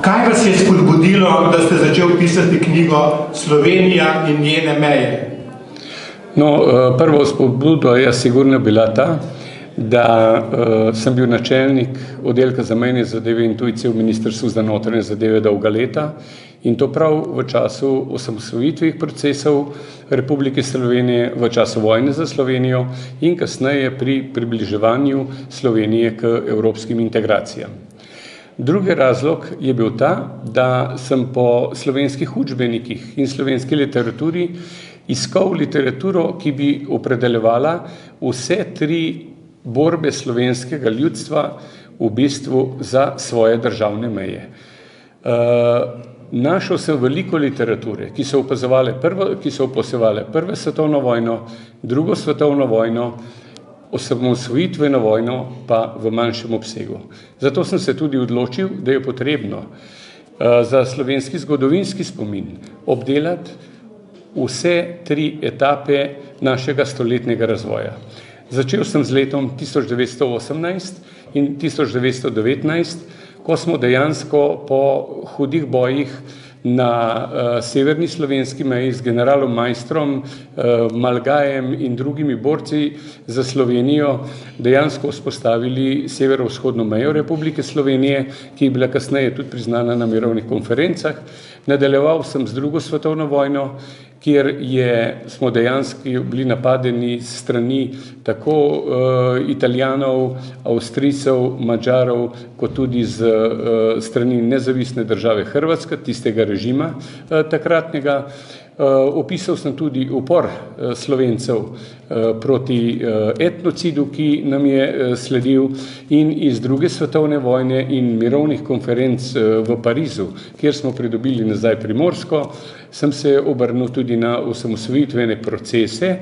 Kaj vas je spodbudilo, da ste začel pisati knjigo Slovenija in njene meje? No, prvo spodbudo je sigurno bila ta, da sem bil načelnik oddelka za mejne zadeve in tujce v Ministrstvu za notranje zadeve dolga leta in to prav v času osamosvojitvih procesov Republike Slovenije, v času vojne za Slovenijo in kasneje pri približevanju Slovenije k evropskim integracijam. Drugi razlog je bil ta, da sem po slovenskih učbenikih in slovenski literaturi iskal literaturo, ki bi opredeljevala vse tri borbe slovenskega ljudstva v bistvu za svoje državne meje. Našel sem veliko literature, ki so opisovale Prvo svetovno vojno, Drugo svetovno vojno, osamosvojitveno vojno pa v manjšem obsegu. Zato sem se tudi odločil, da je potrebno za slovenski zgodovinski spomin obdelati vse tri etape našega stoletnega razvoja. Začel sem z letom 1918 in 1919, ko smo dejansko po hudih bojih na severni slovenski meji z generalom Maistrom, Malgajem in drugimi borci za Slovenijo dejansko vzpostavili severovzhodno mejo Republike Slovenije, ki je bila kasneje tudi priznana na mirovnih konferencah. Nadaljeval sem z Drugo svetovno vojno, kjer smo dejansko bili napadeni s strani tako Italijanov, Avstrijcev, Madžarov, kot tudi z strani nezavisne države Hrvatska, tistega režima takratnega. Opisal sem tudi upor Slovencev proti etnocidu, ki nam je sledil, in iz Druge svetovne vojne in mirovnih konferenc v Parizu, kjer smo pridobili nazaj Primorsko, sem se obrnil tudi na osamosvojitvene procese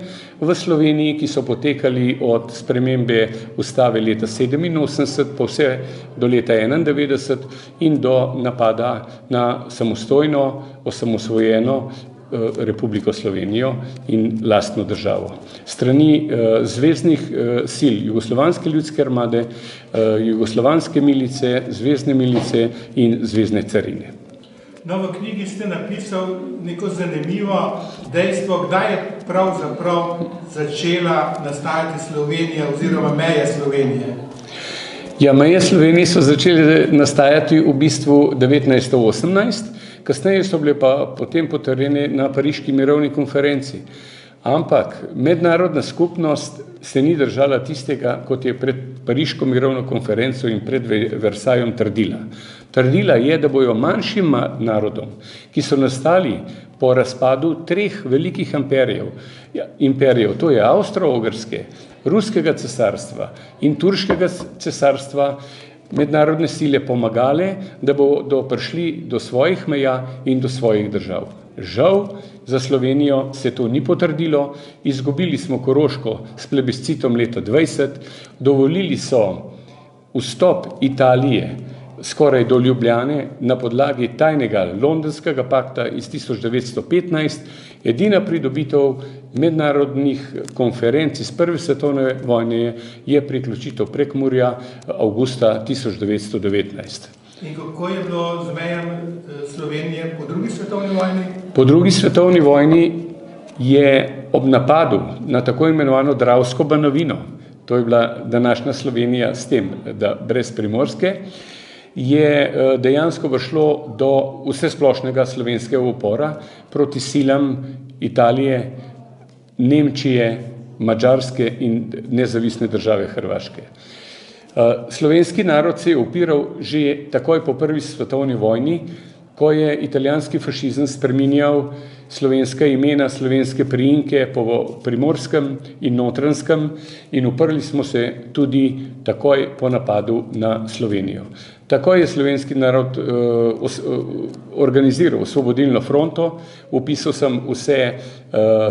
v Sloveniji, ki so potekali od spremembe ustave leta 87 pa vse do leta 91 in do napada na samostojno, osamosvojeno Republiko Slovenijo in lastno državo. Strani zveznih sil Jugoslovanske ljudske armade, jugoslovanske milice, zvezne milice in zvezne carine. No, v knjigi ste napisal neko zanimivo dejstvo, kdaj je pravzaprav začela nastajati Slovenija oziroma meje Slovenije. Ja, meje Slovenije so začele nastajati v bistvu 1918, kasneje so bile pa potem potrjene na pariški mirovni konferenci. Ampak mednarodna skupnost se ni držala tistega, kot je pred pariško mirovno konferenco in pred Versajom trdila. Trdila je, da bojo manjšim narodom, ki so nastali po razpadu treh velikih imperijev, to je Avstro-Ogrske, Ruskega cesarstva in Turškega cesarstva, mednarodne sile pomagale, da bodo prišli do svojih meja in do svojih držav. Žal, za Slovenijo se to ni potrdilo, izgubili smo Koroško s plebiscitom leta 20, dovolili so vstop Italije skoraj do Ljubljane na podlagi tajnega londonskega pakta iz 1915, edina pridobitev mednarodnih konferenc iz Prve svetovne vojne je priključitev Prekmurja avgusta 1919. In kako je bilo z mejami Slovenije po drugi svetovni vojni? Po drugi svetovni vojni je ob napadu na tako imenovano Dravsko banovino, to je bila današnja Slovenija s tem, da brez Primorske, je dejansko prišlo do vsesplošnega slovenskega upora proti silam Italije, Nemčije, Madžarske in nezavisne države Hrvaške. Slovenski narod se je upiral že takoj po prvi svetovni vojni, ko je italijanski fašizem spreminjal slovenska imena, slovenske priimke po primorskem in notranjskem in uprli smo se tudi takoj po napadu na Slovenijo. Takoj je slovenski narod organiziral osvobodilno fronto, opisal sem vse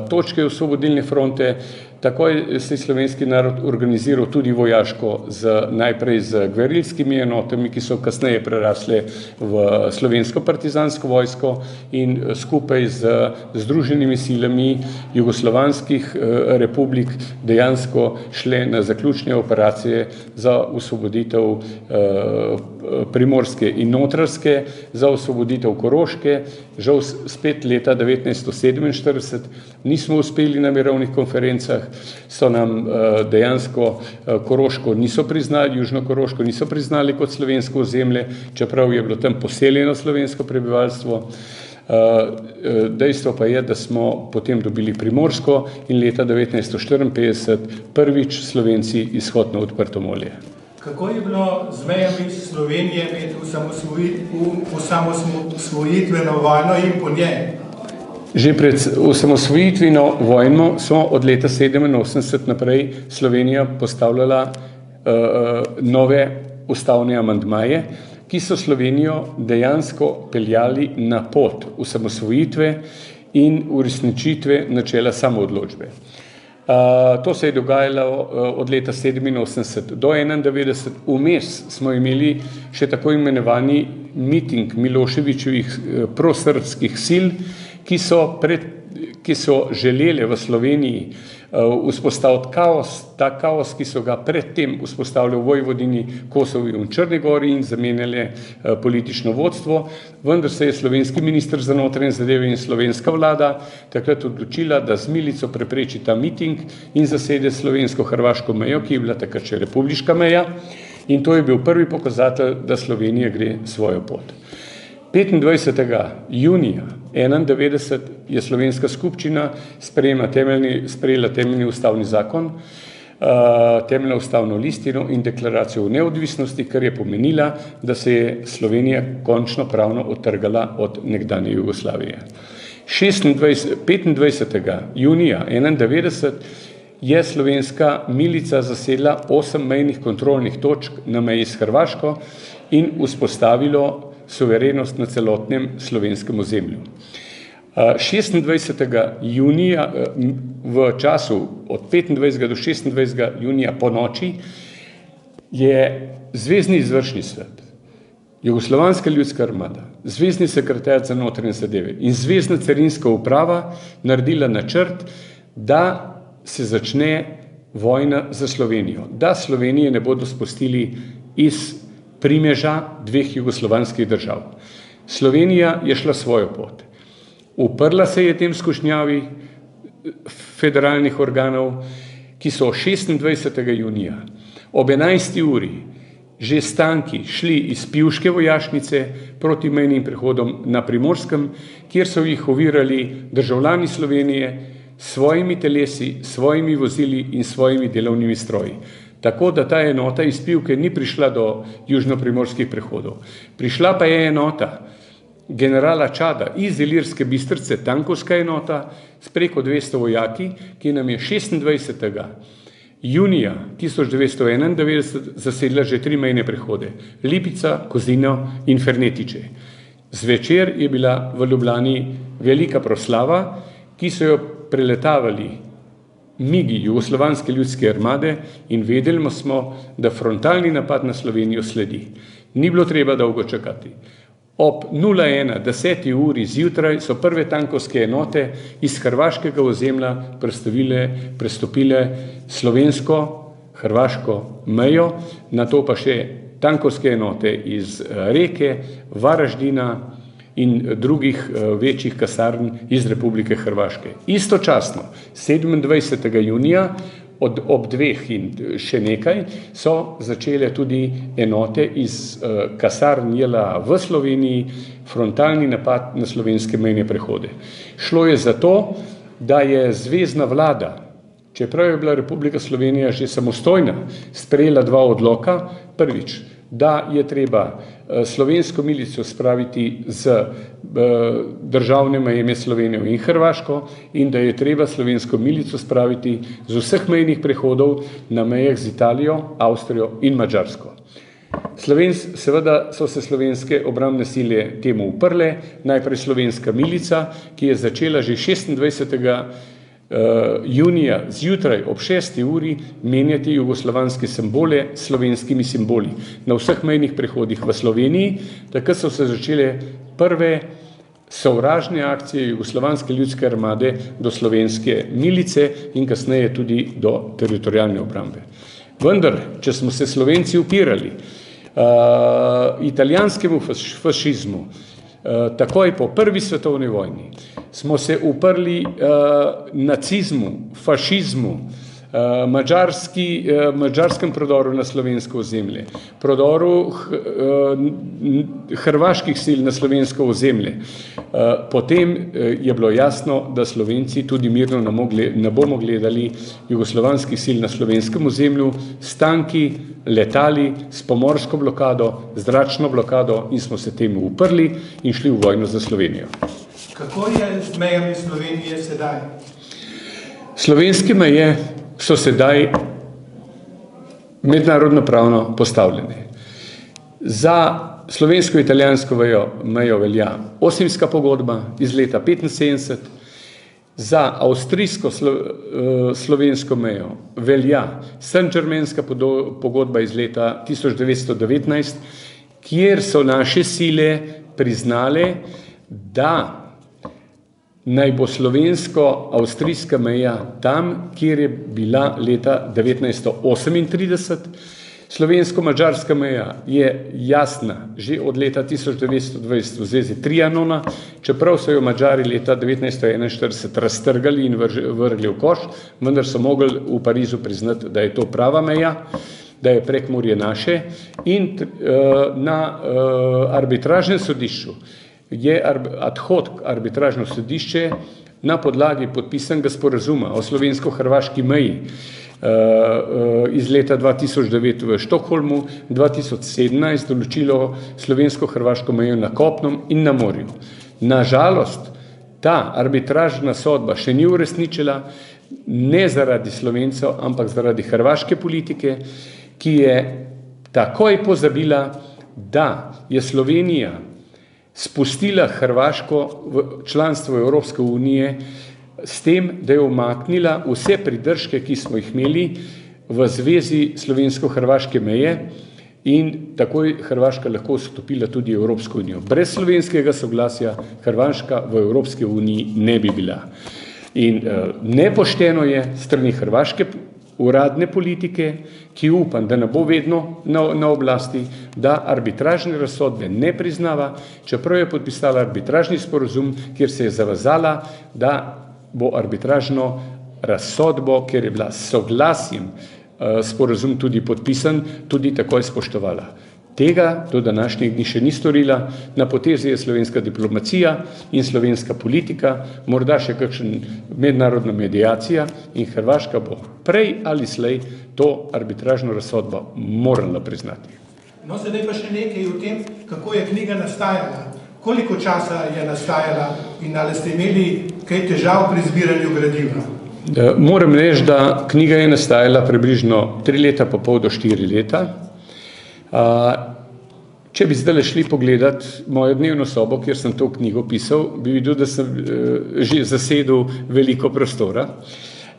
točke osvobodilne fronte, Takoj se je slovenski narod organiziral tudi vojaško, najprej z gverilskimi enotami, ki so kasneje prerasle v slovensko partizansko vojsko in skupaj z združenimi silami jugoslovanskih republik dejansko šle na zaključne operacije za osvoboditev Primorske in Notranjske, za osvoboditev Koroške. Žal spet leta 1947 nismo uspeli na mirovnih konferencah, so nam dejansko Koroško niso priznali, Južno Koroško niso priznali kot slovensko ozemlje, čeprav je bilo tam poseljeno slovensko prebivalstvo. Dejstvo pa je, da smo potem dobili Primorsko in leta 1954 prvič Slovenci izhod na odprto morje. Kako je bilo z mejami Slovenije med osamosvojitveno vojno in po njej? Že pred osamosvojitveno vojno smo od leta 1987 naprej Slovenija postavljala nove ustavne amandmaje, ki so Slovenijo dejansko peljali na pot osamosvojitve in uresničitve načela samoodločbe. To se je dogajalo od leta 1987 do 1991. Vmes smo imeli še tako imenovani miting Miloševićevih prosrbskih sil, ki so želeli v Sloveniji vzpostaviti kaos, ta kaos, ki so ga predtem vzpostavili v Vojvodini, Kosovu in Črni gori in zamenjali politično vodstvo, vendar se je slovenski minister za notranje zadeve in slovenska vlada takrat odločila, da z milico prepreči ta miting in zasede slovensko-hrvaško mejo, ki je bila takrat še republiška meja, in to je bil prvi pokazatelj, da Slovenija gre svojo pot. 25. junija 1991 je slovenska skupščina sprejela temeljni ustavni zakon, temeljno ustavno listino in deklaracijo o neodvisnosti, kar je pomenila, da se je Slovenija končno pravno odtrgala od nekdanje Jugoslavije. 25. junija 1991 je slovenska milica zasedla 8 mejnih kontrolnih točk na meji s Hrvaško in vzpostavilo suverenost na celotnem slovenskem ozemlju. 26. junija, v času od 25. do 26. junija po noči, je Zvezni izvršni svet, Jugoslovanska ljudska armada, Zvezni sekretariat za notranje zadeve in Zvezna carinska uprava naredila načrt, da se začne vojna za Slovenijo, da Slovenije ne bodo spustili iz primeža dveh jugoslovanskih držav. Slovenija je šla svojo pot. Uprla se je tem skušnjavi federalnih organov, ki so 26. junija ob 11. uri že s tanki šli iz Pivške vojašnice proti mejnim prehodom na Primorskem, kjer so jih ovirali državljani Slovenije s svojimi telesi, svojimi vozili in svojimi delovnimi stroji. Tako da ta enota iz Pivke ni prišla do južnoprimorskih prehodov. Prišla pa je enota generala Čada iz Ilirske Bistrice, tankovska enota, s preko 200 vojaki, ki nam je 26. junija 1991 zasedla že 3 mejne prehode, Lipica, Kozino in Fernetiče. Zvečer je bila v Ljubljani velika proslava, ki so jo preletavali migi Jugoslovanske ljudske armade in vedeli smo, da frontalni napad na Slovenijo sledi. Ni bilo treba dolgo čakati. Ob 01:10 uri zjutraj so prve tankovske enote iz hrvaškega ozemlja prestopile slovensko-hrvaško mejo, nato pa še tankovske enote iz Reke, Varaždina in drugih večjih kasarn iz Republike Hrvaške. Istočasno, 27. junija ob 2 in še nekaj so začele tudi enote iz kasarn JLA v Sloveniji frontalni napad na slovenske mejne prehode. Šlo je za to, da je zvezna vlada, čeprav je bila Republika Slovenija že samostojna, sprejela 2 odloka. Prvič, da je treba slovensko milicijo spraviti z državne meje med Slovenijo in Hrvaško in da je treba slovensko milicijo spraviti z vseh mejnih prehodov na mejah z Italijo, Avstrijo in Madžarsko. Seveda so se slovenske obrambne sile temu uprle, najprej slovenska milica, ki je začela že 26. junija zjutraj ob 6. uri menjati jugoslovanske simbole s slovenskimi simboli na vseh mejnih prehodih v Sloveniji. Takrat so se začele prve sovražne akcije jugoslovanske ljudske armade do slovenske milice in kasneje tudi do teritorialne obrambe. Vendar, če smo se Slovenci upirali italijanskemu fašizmu, takoj po prvi svetovni vojni, smo se uprli nacizmu, fašizmu, madžarskem prodoru na slovensko ozemlje, prodoru hrvaških sil na slovensko ozemlje. Potem je bilo jasno, da Slovenci tudi mirno ne bomo gledali jugoslovanskih sil na slovenskem ozemlju s tanki, letali, s pomorsko blokado, zračno blokado in smo se temu uprli in šli v vojno za Slovenijo. Kako je z mejami Slovenije sedaj? Slovenske meje so sedaj mednarodno pravno postavljene. Za slovensko-italijansko mejo velja Osimska pogodba iz leta 1975, za avstrijsko-slovensko mejo velja Saint-Germainska pogodba iz leta 1919, kjer so naše sile priznale, da naj bo slovensko-avstrijska meja tam, kjer je bila leta 1938. Slovensko-mađarska meja je jasna že od leta 1920 v zvezi Trianona, čeprav so jo Mađari leta 1941 raztrgali in vrgli v koš, vendar so mogli v Parizu priznati, da je to prava meja, da je Prekmurje naše in na arbitražnem sodišču je ad hoc arbitražno sodišče na podlagi podpisanega sporazuma o slovensko-hrvaški meji iz leta 2009 v Štokholmu, 2017 določilo slovensko-hrvaško mejo na kopnem in na morju. Nažalost, ta arbitražna sodba še ni uresničila, ne zaradi Slovencev, ampak zaradi hrvaške politike, ki je takoj pozabila, da je Slovenija spustila Hrvaško v članstvo Evropske unije s tem, da je umaknila vse pridržke, ki smo jih imeli v zvezi slovensko-hrvaške meje in takoj Hrvaška lahko vstopila tudi v Evropsko unijo. Brez slovenskega soglasja Hrvaška v Evropski uniji ne bi bila. In nepošteno je strani hrvaške uradne politike, ki upam, da ne bo vedno na oblasti, da arbitražne razsodbe ne priznava, čeprav je podpisala arbitražni sporazum, kjer se je zavezala, da bo arbitražno razsodbo, kjer je bila s soglasjem sporazum tudi podpisan, tudi takoj spoštovala. Tega do današnjih dni še ni storila, na potezi je slovenska diplomacija in slovenska politika, morda še kakšna mednarodna mediacija in Hrvaška bo prej ali slej to arbitražno razsodbo morala priznati. No, sedaj pa še nekaj o tem, kako je knjiga nastajala. Koliko časa je nastajala in ali ste imeli kaj težav pri zbiranju gradiva? Moram reči, da knjiga je nastajala približno 3 leta pa pol do 4 leta. Če bi zdaj šli pogledat mojo dnevno sobo, kjer sem to knjigo pisal, bi videl, da sem že zasedel veliko prostora,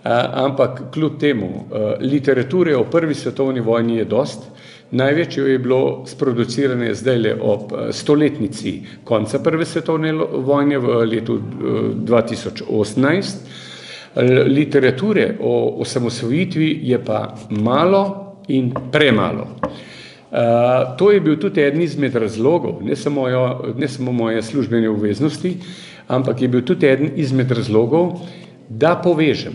ampak kljub temu literature o prvi svetovni vojni je dost. Največ jo je bilo sproducirane zdajle ob stoletnici konca prve svetovne vojne v letu 2018. Literature o osamosvojitvi je pa malo in premalo. To je bil tudi eden izmed razlogov, ne samo moje službene obveznosti, ampak je bil tudi eden izmed razlogov, da povežem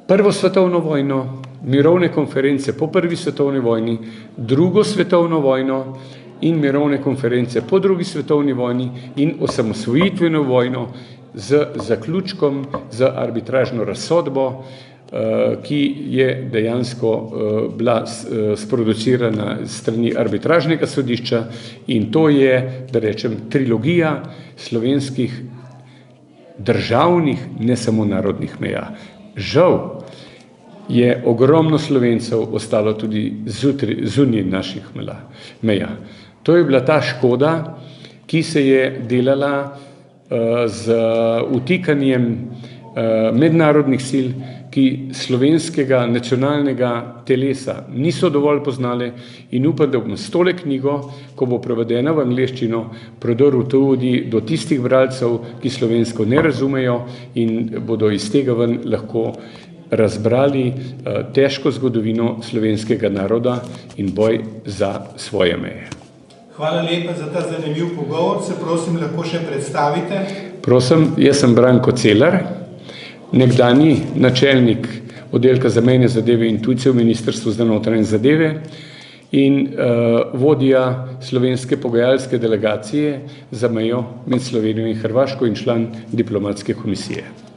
Prvo svetovno vojno, mirovne konference po prvi svetovni vojni, drugo svetovno vojno in mirovne konference po drugi svetovni vojni in osamosvojitveno vojno z zaključkom, z arbitražno razsodbo, ki je dejansko bila sproducirana strani arbitražnega sodišča in to je, da rečem, trilogija slovenskih državnih, ne samo narodnih meja. Žal je ogromno Slovencev ostalo tudi zunaj naših meja. To je bila ta škoda, ki se je delala z vtikanjem mednarodnih sil, ki slovenskega nacionalnega telesa niso dovolj poznali, in upam, da bom s tole knjigo, ko bo prevedena v angleščino, prodrl tudi do tistih bralcev, ki slovensko ne razumejo in bodo iz tega ven lahko razbrali težko zgodovino slovenskega naroda in boj za svoje meje. Hvala lepa za ta zanimiv pogovor. Se prosim, lahko še predstavite? Prosim, jaz sem Branko Celar, nekdanji načelnik oddelka za mejne zadeve in tujce v Ministrstvu za notranje zadeve in vodja slovenske pogajalske delegacije za mejo med Slovenijo in Hrvaško in član diplomatske komisije.